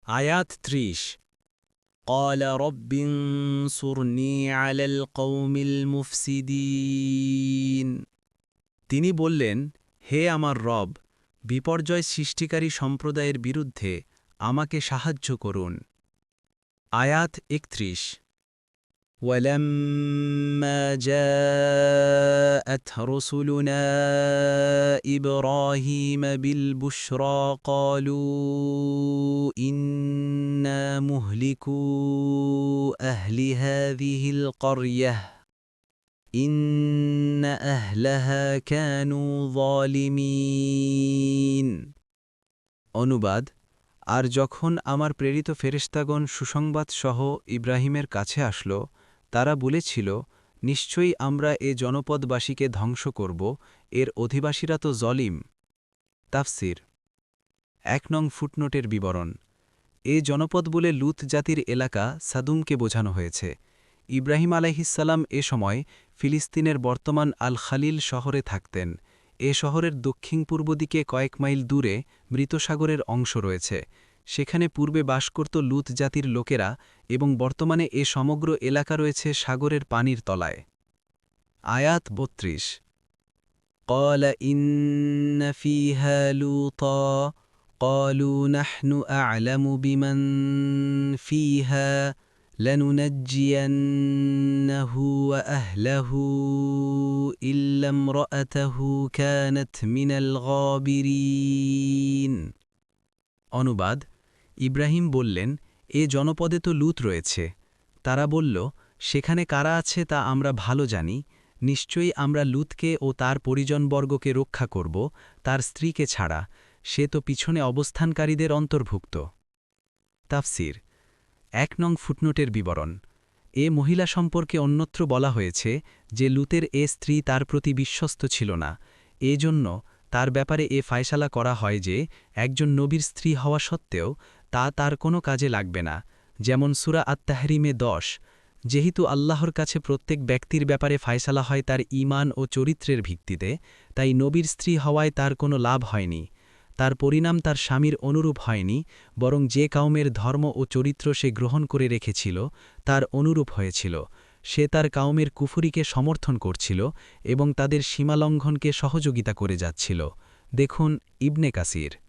আয়াত ৩০ قال رب انصرني على القوم المفسدين তিনি বললেন, হে আমার রব, বিপর্যয় সৃষ্টিকারী সম্প্রদায়ের বিরুদ্ধে আমাকে সাহায্য করুন। আয়াত ৩১ ولما جاءت رسلنا إبراهيم بالبشرى قالوا إنا مهلكو أهل هذه القرية إن أهلها كانوا ظالمين অনুবাদ আর যখন আমার প্রেরিত ফেরেশতাগণ সুসংবাদ সহ ইব্রাহিমের কাছে আসলো, তারা বলেছিল, নিশ্চয়ই আমরা এ জনপদবাসীকে ধ্বংস করব, এর অধিবাসীরা তো জলিম। তাফসির ১ নং ফুটনোটের বিবরণ। এ জনপদ বলে লুত জাতির এলাকা সাদুমকে বোঝানো হয়েছে। ইব্রাহিম আলাইহিসসালাম এ সময় ফিলিস্তিনের বর্তমান আল খালিল শহরে থাকতেন। এ শহরের দক্ষিণ পূর্ব দিকে কয়েক মাইল দূরে মৃতসাগরের অংশ রয়েছে। সেখানে পূর্বে বাস করত লুত জাতির লোকেরা এবং বর্তমানে এ সমগ্র এলাকা রয়েছে সাগরের পানির তলায়। আয়াত ৩২ قال إن فيها لوطا قالوا نحن أعلم بمن فيها لننجينه وأهله إلا امرأته كانت من الغابرين অনুবাদ ইব্রাহিম বললেন, এ জনপদে তো লুত রয়েছে। তারা বলল, সেখানে কারা আছে তা আমরা ভালো জানি। নিশ্চয়ই আমরা লুতকে ও তার পরিজনবর্গকে রক্ষা করব, তার স্ত্রীকে ছাড়া। সে তো পিছনে অবস্থানকারীদের অন্তর্ভুক্ত। তাফসির ১ নং ফুটনোটের বিবরণ। এ মহিলা সম্পর্কে অন্যত্র বলা হয়েছে যে লুতের এ স্ত্রী তার প্রতি বিশ্বস্ত ছিল না। এজন্য তার ব্যাপারে এ ফায়সালা করা হয় যে একজন নবীর স্ত্রী হওয়া সত্ত্বেও তা তার কোনো কাজে লাগবে না। যেমন সূরা আত-তাহরিমে ১০, যেহেতু আল্লাহর কাছে প্রত্যেক ব্যক্তির ব্যাপারে ফায়সালা হয় তার ঈমান ও চরিত্রের ভিত্তিতে, তাই নবীর স্ত্রী হওয়ায় তার কোনো লাভ হয়নি। তার পরিণাম তার স্বামীর অনুরূপ হয়নি, বরং যে কাউমের ধর্ম ও চরিত্র সে গ্রহণ করে রেখেছিল তার অনুরূপ হয়েছিল। সে তার কাউমের কুফরিকে সমর্থন করছিল এবং তাদের সীমালঙ্ঘনকে সহযোগিতা করে যাচ্ছিল। দেখুন ইবনে কাসির।